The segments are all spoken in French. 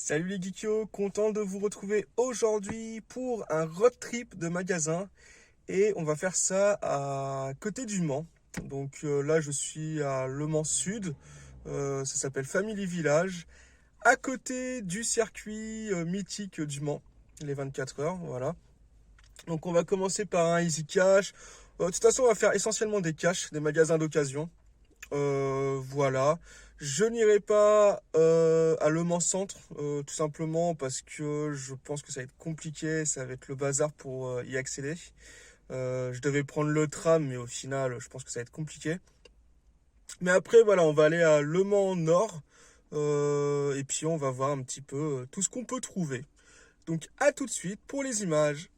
Salut les geekios, content de vous retrouver aujourd'hui pour un road trip de magasin et on va faire ça à côté du Mans. Donc là je suis à Le Mans Sud, ça s'appelle Family Village, à côté du circuit mythique du Mans, les 24 heures, voilà. Donc on va commencer par un easy cash. De toute façon on va faire essentiellement des cash, des magasins d'occasion. Voilà. Je n'irai pas à Le Mans Centre, tout simplement parce que je pense que ça va être compliqué, ça va être le bazar pour y accéder. Je devais prendre le tram, mais au final, je pense que ça va être compliqué. Mais après, voilà, on va aller à Le Mans Nord, et puis on va voir un petit peu tout ce qu'on peut trouver. Donc à tout de suite pour les images.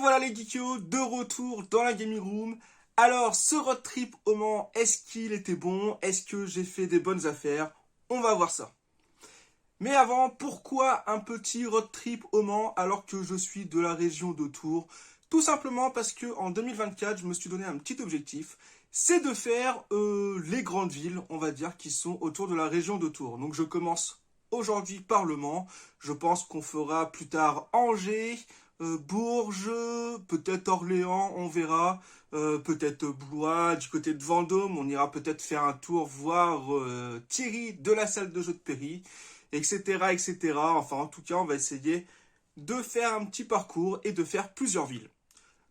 voilà les geekios, de retour dans la gaming room. Alors, ce road trip au Mans, est-ce qu'il était bon? Est-ce que j'ai fait des bonnes affaires? On va voir ça. Mais avant, pourquoi un petit road trip au Mans alors que je suis de la région de Tours? Tout simplement parce que en 2024, je me suis donné un petit objectif, c'est de faire les grandes villes, on va dire, qui sont autour de la région de Tours. Donc je commence aujourd'hui par le Mans. Je pense qu'on fera plus tard Angers, Bourges, peut-être Orléans, on verra. Peut-être Blois, du côté de Vendôme, on ira peut-être faire un tour, voir Thierry de la salle de jeu de Péry, etc., etc. Enfin, en tout cas, on va essayer de faire un petit parcours et de faire plusieurs villes.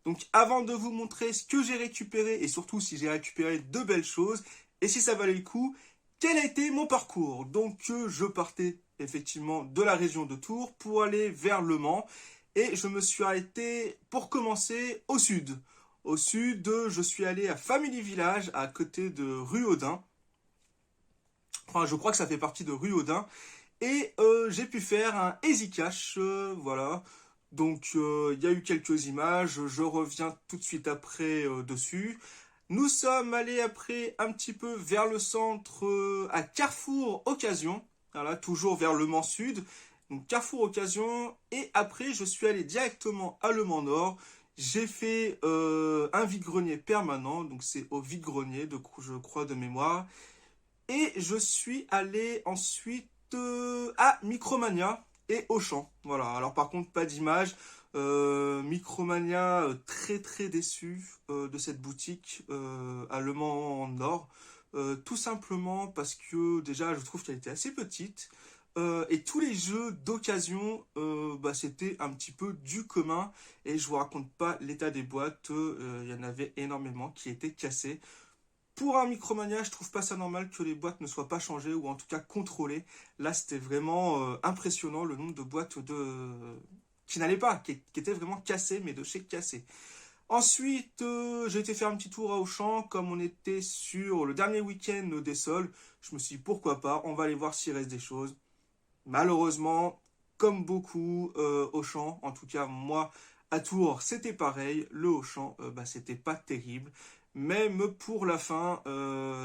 Donc, avant de vous montrer ce que j'ai récupéré, et surtout si j'ai récupéré de belles choses, et si ça valait le coup, quel a été mon parcours? Donc, je partais effectivement de la région de Tours pour aller vers Le Mans, et je me suis arrêté pour commencer au sud. Au sud, je suis allé à Family Village, à côté de Ruaudin. Enfin, je crois que ça fait partie de Ruaudin. Et j'ai pu faire un Easy Cash, voilà. Donc, il y a eu quelques images. Je reviens tout de suite après dessus. Nous sommes allés après un petit peu vers le centre, à Carrefour Occasion. Voilà, toujours vers Le Mans Sud. Donc, Carrefour Occasion. Et après, je suis allé directement à Le Mans Nord. J'ai fait un vide-grenier permanent, donc c'est au vide-grenier, je crois, de mémoire. Et je suis allé ensuite à Micromania et Auchan. Voilà, alors par contre, pas d'image. Micromania, très très déçu de cette boutique à Le Mans Nord. Tout simplement parce que déjà, je trouve qu'elle était assez petite. Et tous les jeux d'occasion, c'était un petit peu du commun. Et je vous raconte pas l'état des boîtes. Il y en avait énormément qui étaient cassées. Pour un Micromania, je trouve pas ça normal que les boîtes ne soient pas changées ou en tout cas contrôlées. Là, c'était vraiment impressionnant le nombre de boîtes qui n'allaient pas, qui étaient vraiment cassées, mais de chez cassées. Ensuite, j'ai été faire un petit tour à Auchan, comme on était sur le dernier week-end des soldes. Je me suis dit pourquoi pas, on va aller voir s'il reste des choses. Malheureusement, comme beaucoup Auchan, en tout cas moi à Tours, c'était pareil. Le Auchan, c'était pas terrible. Même pour la fin,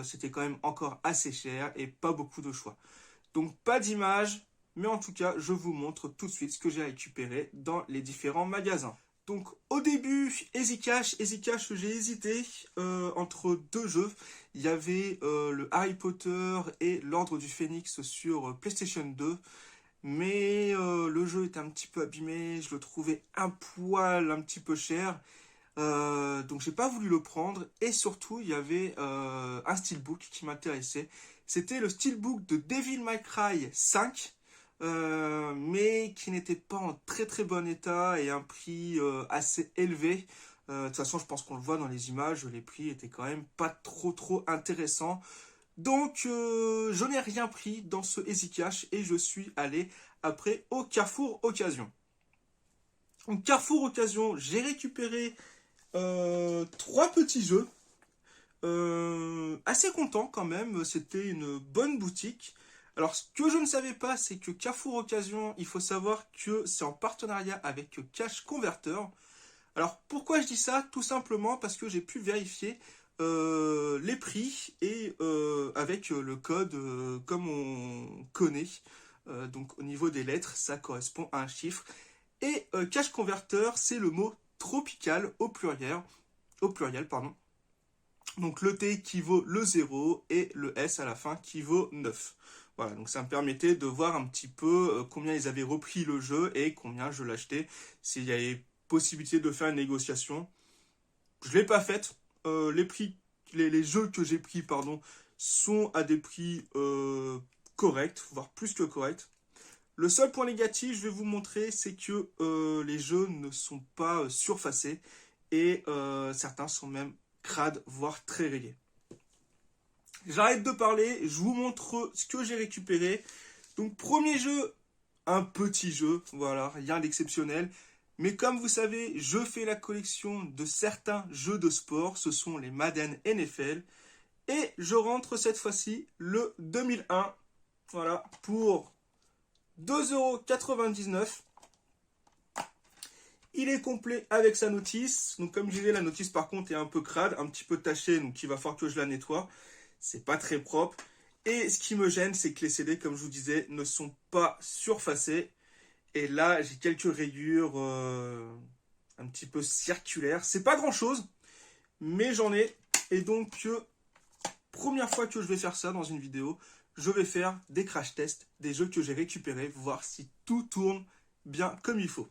c'était quand même encore assez cher et pas beaucoup de choix. Donc pas d'image, mais en tout cas, je vous montre tout de suite ce que j'ai récupéré dans les différents magasins. Donc au début, Easy Cash, j'ai hésité entre deux jeux. Il y avait le Harry Potter et l'Ordre du Phénix sur PlayStation 2. Mais le jeu était un petit peu abîmé, je le trouvais un petit peu cher. Donc j'ai pas voulu le prendre. Et surtout, il y avait un steelbook qui m'intéressait. C'était le steelbook de Devil May Cry 5. Mais qui n'était pas en très très bon état et un prix assez élevé. De toute façon, je pense qu'on le voit dans les images, les prix étaient quand même pas trop intéressants. Donc, je n'ai rien pris dans ce Easy Cash et je suis allé après au Carrefour Occasion. Donc, Carrefour Occasion, j'ai récupéré 3 petits jeux. Assez content quand même, c'était une bonne boutique. Alors, ce que je ne savais pas, c'est que Carrefour Occasion, il faut savoir que c'est en partenariat avec Cash Converter. Alors, pourquoi je dis ça? Tout simplement parce que j'ai pu vérifier les prix et avec le code comme on connaît. Donc, au niveau des lettres, ça correspond à un chiffre. Et Cash Converter, c'est le mot tropical au pluriel, pardon. Donc le T qui vaut le 0 et le S à la fin qui vaut 9. Voilà, donc ça me permettait de voir un petit peu combien ils avaient repris le jeu et combien je l'achetais. S'il y avait possibilité de faire une négociation. Je ne l'ai pas faite. Les jeux que j'ai pris, pardon, sont à des prix corrects, voire plus que corrects. Le seul point négatif, je vais vous montrer, c'est que les jeux ne sont pas surfacés et certains sont même crades, voire très rayés. J'arrête de parler, je vous montre ce que j'ai récupéré. Donc premier jeu, un petit jeu, voilà, rien d'exceptionnel. Mais comme vous savez, je fais la collection de certains jeux de sport, ce sont les Madden NFL. Et je rentre cette fois-ci le 2001, voilà, pour 2,99 €. Il est complet avec sa notice. Donc comme je disais, la notice par contre est un peu crade, un petit peu tachée, donc il va falloir que je la nettoie. C'est pas très propre. Et ce qui me gêne, c'est que les CD, comme je vous disais, ne sont pas surfacés. Et là, j'ai quelques rayures un petit peu circulaires. C'est pas grand chose, mais j'en ai. Et donc, première fois que je vais faire ça dans une vidéo, je vais faire des crash tests des jeux que j'ai récupérés, voir si tout tourne bien comme il faut.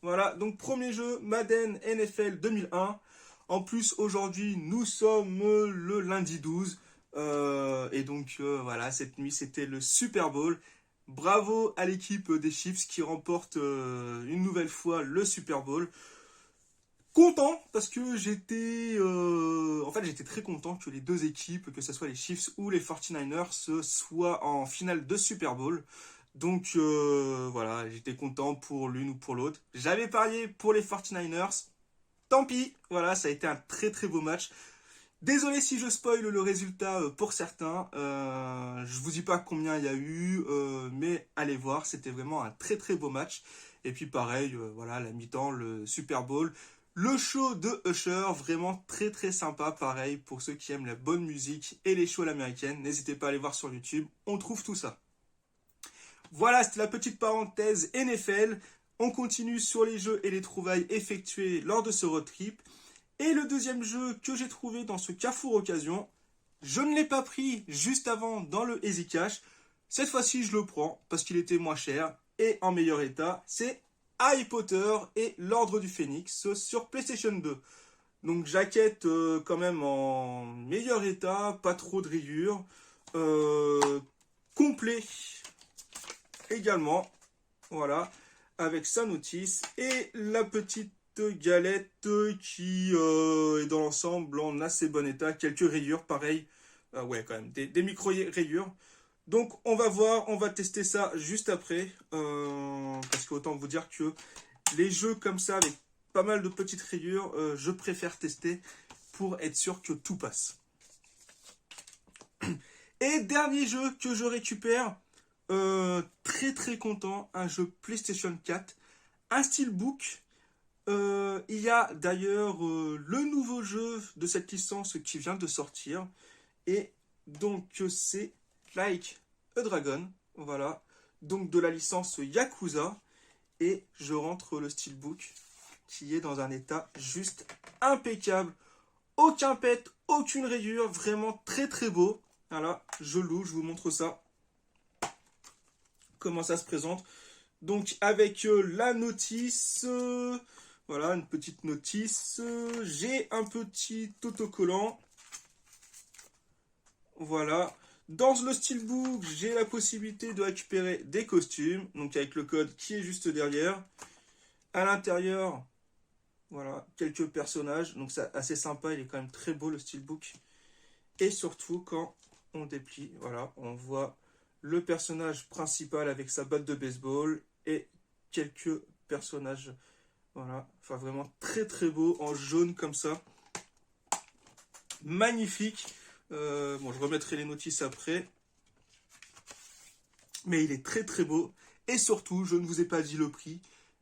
Voilà, donc premier jeu, Madden NFL 2001. En plus, aujourd'hui, nous sommes le lundi 12. Et donc, voilà, cette nuit, c'était le Super Bowl. Bravo à l'équipe des Chiefs qui remporte une nouvelle fois le Super Bowl. Content parce que j'étais très content que les deux équipes, que ce soit les Chiefs ou les 49ers, soient en finale de Super Bowl. Donc voilà, j'étais content pour l'une ou pour l'autre. J'avais parié pour les 49ers. Tant pis, voilà, ça a été un très très beau match. Désolé si je spoil le résultat pour certains. Je vous dis pas combien il y a eu, mais allez voir, c'était vraiment un très très beau match. Et puis pareil, voilà, la mi-temps, le Super Bowl. Le show de Usher, vraiment très très sympa, pareil, pour ceux qui aiment la bonne musique et les shows à l'américaine. N'hésitez pas à aller voir sur YouTube, on trouve tout ça. Voilà, c'était la petite parenthèse NFL. On continue sur les jeux et les trouvailles effectuées lors de ce road trip. Et le deuxième jeu que j'ai trouvé dans ce Carrefour Occasion, je ne l'ai pas pris juste avant dans le Easy Cash. Cette fois-ci, je le prends parce qu'il était moins cher et en meilleur état. C'est Harry Potter et l'Ordre du Phénix sur PlayStation 2. Donc jaquette quand même en meilleur état, pas trop de rayures. Complet également, voilà, avec sa notice et la petite galette qui est dans l'ensemble en assez bon état, quelques rayures pareil, ouais quand même, des micro-rayures. Donc on va voir, on va tester ça juste après, parce qu'autant vous dire que les jeux comme ça avec pas mal de petites rayures, je préfère tester pour être sûr que tout passe. Et dernier jeu que je récupère, très très content, un jeu PlayStation 4, un steelbook. Il y a d'ailleurs le nouveau jeu de cette licence qui vient de sortir. Et donc c'est Like a Dragon. Voilà. Donc de la licence Yakuza. Et je rentre le steelbook qui est dans un état juste impeccable. Aucun pet, aucune rayure. Vraiment très très beau. Voilà, je l'ouvre, je vous montre ça. Comment ça se présente. Donc avec la notice... voilà, une petite notice. J'ai un petit autocollant. Voilà. Dans le steelbook, j'ai la possibilité de récupérer des costumes. Donc avec le code qui est juste derrière. À l'intérieur, voilà, quelques personnages. Donc c'est assez sympa, il est quand même très beau le steelbook. Et surtout quand on déplie, voilà, on voit le personnage principal avec sa batte de baseball. Et quelques personnages. Voilà, enfin vraiment très très beau, en jaune comme ça. Magnifique. Bon, je remettrai les notices après. Mais il est très très beau. Et surtout, je ne vous ai pas dit le prix.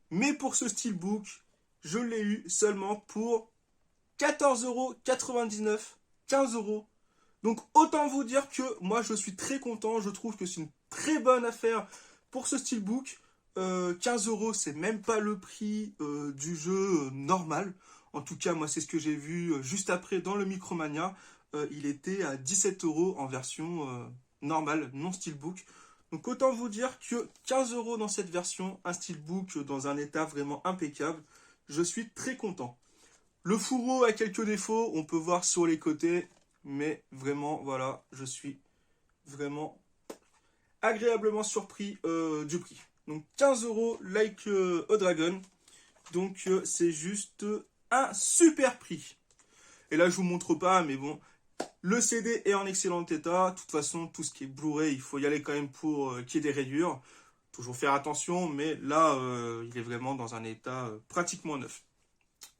Mais pour ce steelbook, je l'ai eu seulement pour 14,99 €. 15 €. Donc autant vous dire que moi je suis très content. Je trouve que c'est une très bonne affaire pour ce steelbook. 15 €, c'est même pas le prix du jeu normal. En tout cas, moi, c'est ce que j'ai vu juste après dans le Micromania. Il était à 17 € en version normale, non steelbook. Donc, autant vous dire que 15 € dans cette version, un steelbook dans un état vraiment impeccable. Je suis très content. Le fourreau a quelques défauts, on peut voir sur les côtés. Mais vraiment, voilà, je suis vraiment agréablement surpris du prix. Donc 15 € Like a Dragon. Donc c'est juste un super prix. Et là je vous montre pas, mais bon, le CD est en excellent état. De toute façon, tout ce qui est Blu-ray, il faut y aller quand même pour qu'il y ait des rayures. Toujours faire attention, mais là il est vraiment dans un état pratiquement neuf.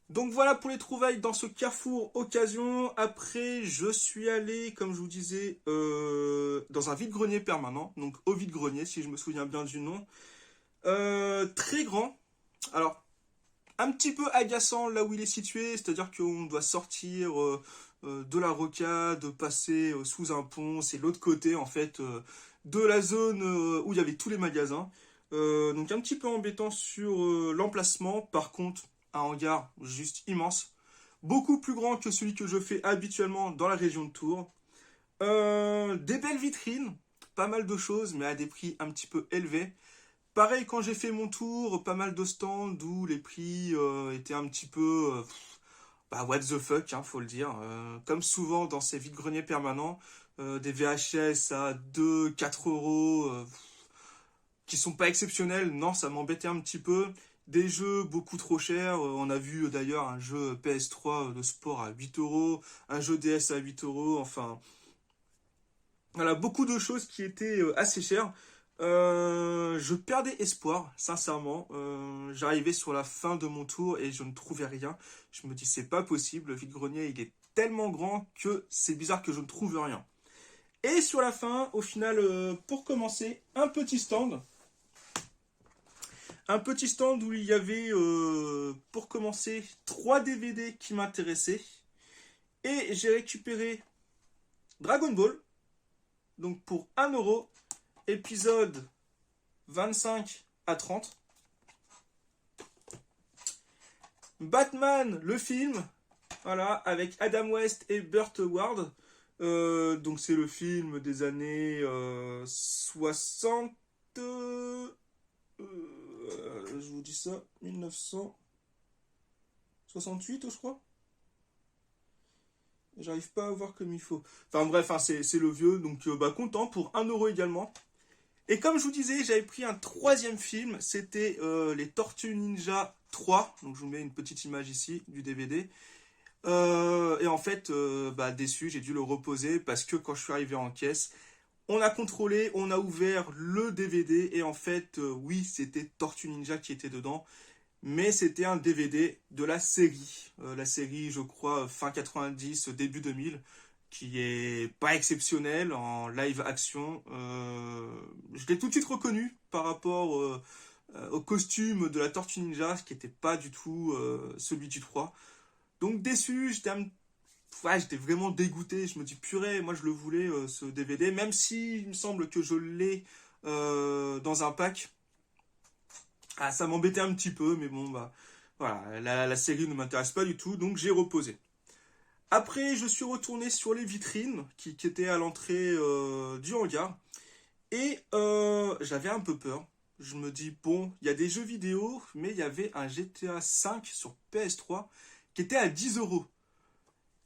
Donc voilà pour les trouvailles dans ce Carrefour Occasion. Après, je suis allé, comme je vous disais, dans un vide-grenier permanent. Donc au vide-grenier, si je me souviens bien du nom. Très grand. Alors, un petit peu agaçant là où il est situé, c'est-à-dire qu'on doit sortir de la rocade, passer sous un pont, c'est l'autre côté en fait de la zone où il y avait tous les magasins. Donc un petit peu embêtant sur l'emplacement, par contre un hangar juste immense, beaucoup plus grand que celui que je fais habituellement dans la région de Tours. Des belles vitrines, pas mal de choses mais à des prix un petit peu élevés. Pareil, quand j'ai fait mon tour, pas mal de stands où les prix étaient un petit peu bah, what the fuck, hein, faut le dire. Comme souvent dans ces vides-greniers permanents, des VHS à 2, 4 euros qui sont pas exceptionnels. Non, ça m'embêtait un petit peu. Des jeux beaucoup trop chers. On a vu d'ailleurs un jeu PS3 de sport à 8 euros, un jeu DS à 8 euros. Enfin, voilà, beaucoup de choses qui étaient assez chères. Je perdais espoir, sincèrement. J'arrivais sur la fin de mon tour et je ne trouvais rien. Je me dis, c'est pas possible, le vide-grenier, il est tellement grand que c'est bizarre que je ne trouve rien. Et sur la fin, au final, pour commencer, un petit stand. Un petit stand où il y avait, pour commencer, 3 DVD qui m'intéressaient. Et j'ai récupéré Dragon Ball, donc pour 1 euro, épisode 25 à 30. Batman, le film, voilà, avec Adam West et Burt Ward. Donc c'est le film des années 60. Je vous dis ça, 1968, je crois. J'arrive pas à voir comme il faut. Enfin bref, hein, c'est le vieux, donc bah, content pour 1 euro également. Et comme je vous disais, j'avais pris un 3e film, c'était les Tortues Ninja 3. Donc je vous mets une petite image ici du DVD. Et en fait, bah, déçu, j'ai dû le reposer parce que quand je suis arrivé en caisse, on a contrôlé, on a ouvert le DVD et en fait, oui, c'était Tortues Ninja qui était dedans. Mais c'était un DVD de la série. La série, je crois, fin 90, début 2000, qui est pas exceptionnelle en live action. Je l'ai tout de suite reconnu par rapport au costume de la Tortue Ninja, qui n'était pas du tout celui du 3. Donc déçu, j'étais vraiment dégoûté. Je me dis, purée, moi je le voulais, ce DVD, même si il me semble que je l'ai dans un pack. Ah, ça m'embêtait un petit peu, mais bon, bah, voilà, la série ne m'intéresse pas du tout, donc j'ai reposé. Après, je suis retourné sur les vitrines qui étaient à l'entrée du hangar, et j'avais un peu peur. Je me dis, bon, il y a des jeux vidéo, mais il y avait un GTA V sur PS3 qui était à 10 euros.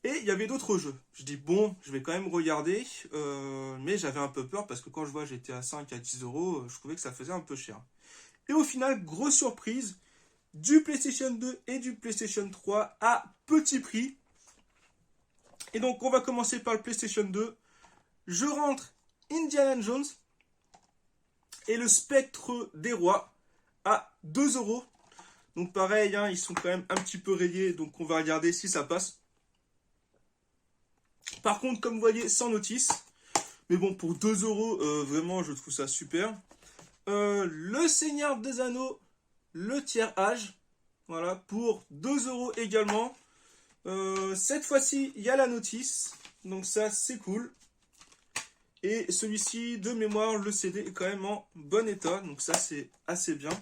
Et il y avait d'autres jeux. Je dis, bon, je vais quand même regarder, mais j'avais un peu peur parce que quand je vois GTA V à 10 euros, je trouvais que ça faisait un peu cher. Et au final, grosse surprise, du PlayStation 2 et du PlayStation 3 à petit prix. Et donc, on va commencer par le PlayStation 2. Je rentre Indiana Jones et le Spectre des Rois à 2 euros. Donc pareil, hein, ils sont quand même un petit peu rayés, donc on va regarder si ça passe. Par contre, comme vous voyez, sans notice. Mais bon, pour 2 euros, vraiment, je trouve ça super. Le Seigneur des Anneaux, le tiers âge, voilà, pour 2 euros également. Cette fois-ci, il y a la notice, donc ça, c'est cool. Et celui-ci, de mémoire, le CD est quand même en bon état, donc ça, c'est assez bien.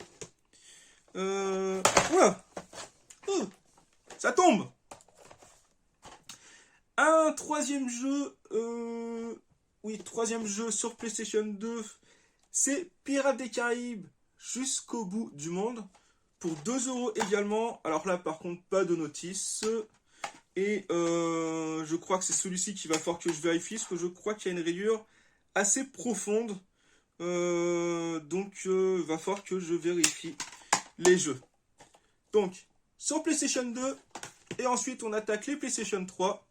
Oula, oh, ça tombe. Un troisième jeu, oui, troisième jeu sur PlayStation 2, c'est Pirates des Caraïbes jusqu'au bout du monde pour 2 euros également. Alors là, par contre, pas de notice. Et je crois que c'est celui-ci qu'il va falloir que je vérifie, parce que je crois qu'il y a une rayure assez profonde. Donc, va falloir que je vérifie les jeux. Donc, sur PlayStation 2, et ensuite on attaque les PlayStation 3.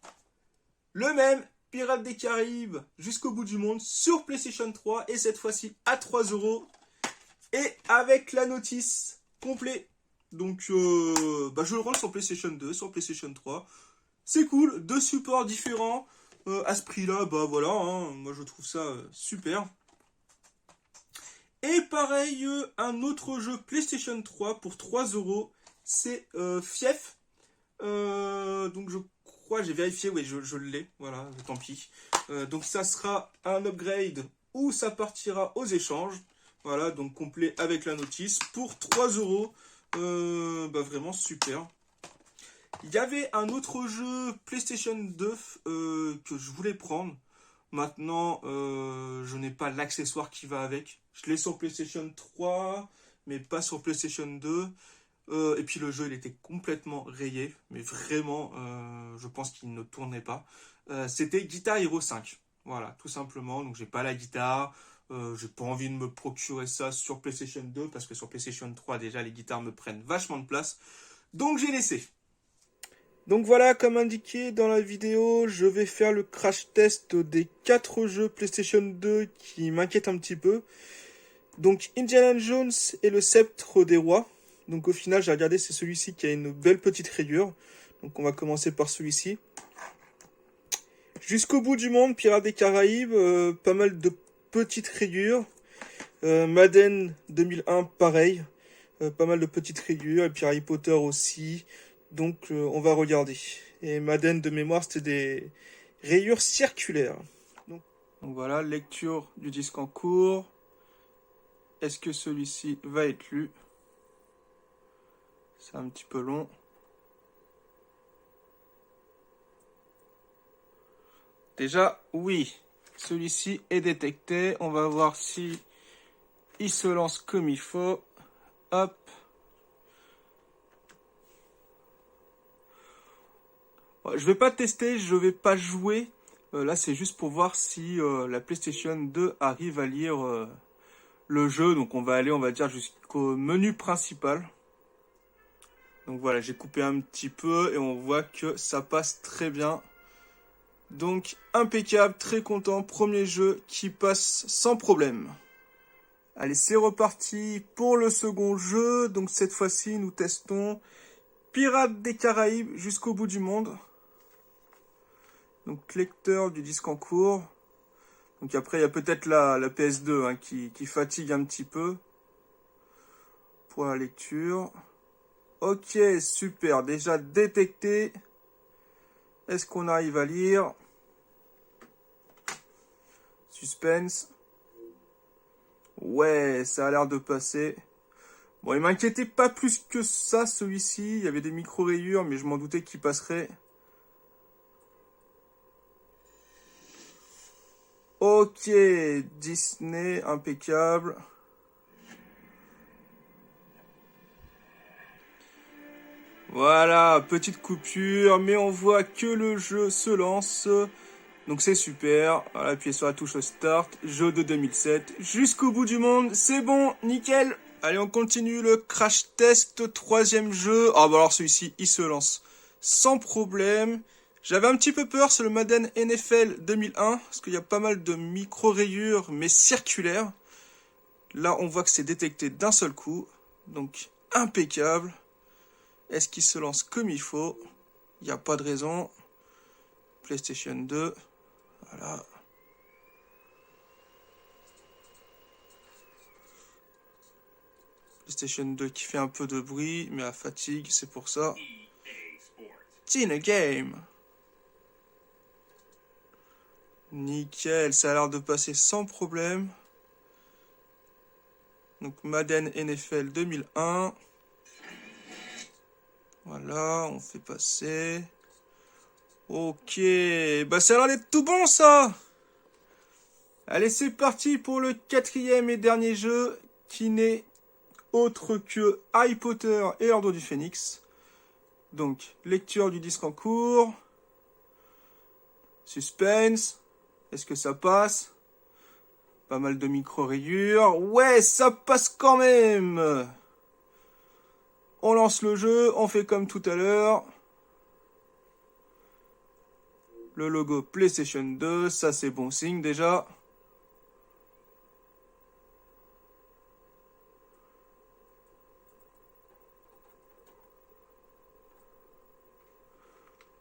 Le même, Pirates des Caraïbes jusqu'au bout du monde sur PlayStation 3 et cette fois-ci à 3 euros et avec la notice complet. Donc bah, je le rends sur PlayStation 2, sur PlayStation 3. C'est cool, 2 supports différents. À ce prix-là, bah voilà, hein, moi je trouve ça super. Et pareil, un autre jeu PlayStation 3 pour 3 euros c'est Fief. Donc je crois, j'ai vérifié, oui, je l'ai, voilà, tant pis. Donc ça sera un upgrade ou ça partira aux échanges. Voilà, donc complet avec la notice pour 3 euros. Vraiment super. Il y avait un autre jeu PlayStation 2 que je voulais prendre. Maintenant, je n'ai pas l'accessoire qui va avec. Je l'ai sur PlayStation 3, mais pas sur PlayStation 2. Et puis le jeu, il était complètement rayé. Mais vraiment, je pense qu'il ne tournait pas. C'était Guitar Hero 5. Voilà, tout simplement. Donc j'ai pas la guitare. J'ai pas envie de me procurer ça sur PlayStation 2. Parce que sur PlayStation 3, déjà, les guitares me prennent vachement de place. Donc j'ai laissé. Donc voilà, comme indiqué dans la vidéo, je vais faire le crash test des 4 jeux PlayStation 2 qui m'inquiètent un petit peu. Donc Indiana Jones et le Sceptre des Rois. Donc au final, j'ai regardé, c'est celui-ci qui a une belle petite rayure. Donc on va commencer par celui-ci. Jusqu'au bout du monde, Pirates des Caraïbes, pas mal de petites rayures. Madden 2001, pareil. Pas mal de petites rayures. Et puis Harry Potter aussi. Donc on va regarder. Et Madden de mémoire, c'était des rayures circulaires. Donc voilà, lecture du disque en cours. Est-ce que celui-ci va être lu? C'est un petit peu long. Déjà, oui. Celui-ci est détecté. On va voir si il se lance comme il faut. Hop. Je vais pas tester, je vais pas jouer. Là, c'est juste pour voir si la PlayStation 2 arrive à lire le jeu. Donc, on va aller, on va dire, jusqu'au menu principal. Donc voilà, j'ai coupé un petit peu et on voit que ça passe très bien. Donc, impeccable, très content. Premier jeu qui passe sans problème. Allez, c'est reparti pour le second jeu. Donc, cette fois-ci, nous testons Pirates des Caraïbes jusqu'au bout du monde. Donc lecteur du disque en cours. Donc après il y a peut-être la PS2 hein, qui fatigue un petit peu pour la lecture. Ok, super, déjà détecté. Est-ce qu'on arrive à lire? Suspense. Ouais, ça a l'air de passer. Bon, il m'inquiétait pas plus que ça celui-ci. Il y avait des micro-rayures, mais je m'en doutais qu'il passerait. Ok, Disney, impeccable. Voilà, petite coupure, mais on voit que le jeu se lance. Donc c'est super. Voilà, appuyez sur la touche Start, jeu de 2007. Jusqu'au bout du monde, c'est bon, nickel. Allez, on continue le crash test, troisième jeu. Ah bah alors celui-ci, il se lance sans problème. J'avais un petit peu peur, c'est le Madden NFL 2001, parce qu'il y a pas mal de micro-rayures, mais circulaires. Là, on voit que c'est détecté d'un seul coup, donc impeccable. Est-ce qu'il se lance comme il faut? Il n'y a pas de raison. PlayStation 2, voilà. PlayStation 2 qui fait un peu de bruit, mais à fatigue, c'est pour ça. Teen Game. Nickel, ça a l'air de passer sans problème. Donc Madden NFL 2001. Voilà, on fait passer. Ok, bah ça a l'air d'être tout bon ça. Allez, c'est parti pour le quatrième et dernier jeu qui n'est autre que Harry Potter et l'Ordre du Phénix. Donc, lecture du disque en cours. Suspense. Est-ce que ça passe? Pas mal de micro-rayures. Ouais, ça passe quand même. On lance le jeu, on fait comme tout à l'heure. Le logo PlayStation 2, ça c'est bon signe déjà.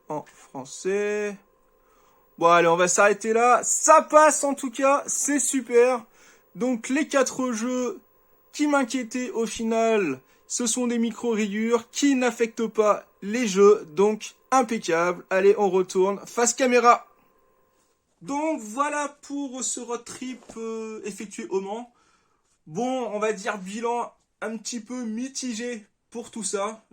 En français. Bon allez, on va s'arrêter là. Ça passe en tout cas, c'est super. Donc les 4 jeux qui m'inquiétaient au final, Ce sont des micro-rayures qui n'affectent pas les jeux, donc impeccable. Allez, on retourne face caméra. Donc voilà pour ce road trip effectué au Mans. Bon, on va dire bilan un petit peu mitigé pour tout ça.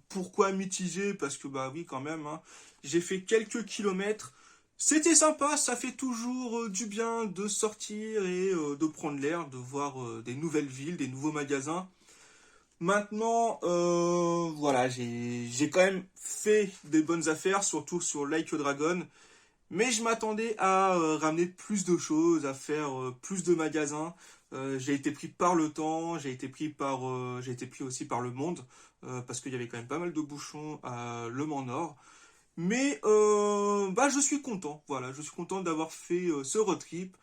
Pourquoi mitigé? Parce que bah oui quand même, hein, j'ai fait quelques kilomètres. C'était sympa, ça fait toujours du bien de sortir et de prendre l'air, de voir des nouvelles villes, des nouveaux magasins. Maintenant, voilà, j'ai quand même fait des bonnes affaires, surtout sur Like a Dragon. Mais je m'attendais à ramener plus de choses, à faire plus de magasins. J'ai été pris par le temps, j'ai été pris aussi par le monde, parce qu'il y avait quand même pas mal de bouchons à Le Mans Nord. Mais bah, je suis content, voilà, je suis content d'avoir fait ce road trip.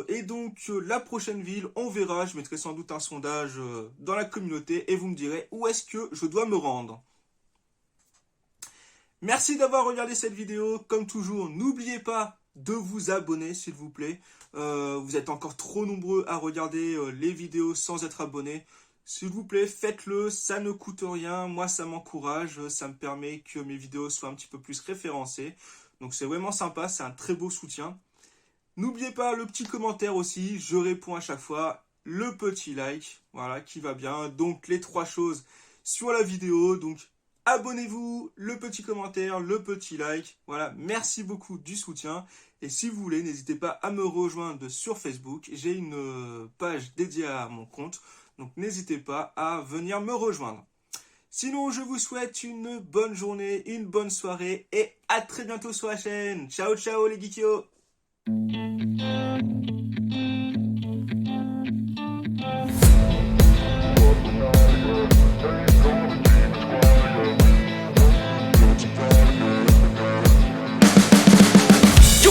Et donc la prochaine ville, on verra, je mettrai sans doute un sondage dans la communauté et vous me direz où est-ce que je dois me rendre. Merci d'avoir regardé cette vidéo. Comme toujours, n'oubliez pas de vous abonner, s'il vous plaît. Vous êtes encore trop nombreux à regarder les vidéos sans être abonnés. S'il vous plaît, faites-le, ça ne coûte rien. Moi, ça m'encourage, ça me permet que mes vidéos soient un petit peu plus référencées. Donc, c'est vraiment sympa, c'est un très beau soutien. N'oubliez pas le petit commentaire aussi, je réponds à chaque fois. Le petit like, voilà, qui va bien. Donc, les 3 choses sur la vidéo. Donc, abonnez-vous, le petit commentaire, le petit like. Voilà, merci beaucoup du soutien. Et si vous voulez, n'hésitez pas à me rejoindre sur Facebook. J'ai une page dédiée à mon compte. Donc n'hésitez pas à venir me rejoindre. Sinon, je vous souhaite une bonne journée, une bonne soirée et à très bientôt sur la chaîne. Ciao, ciao les geekios!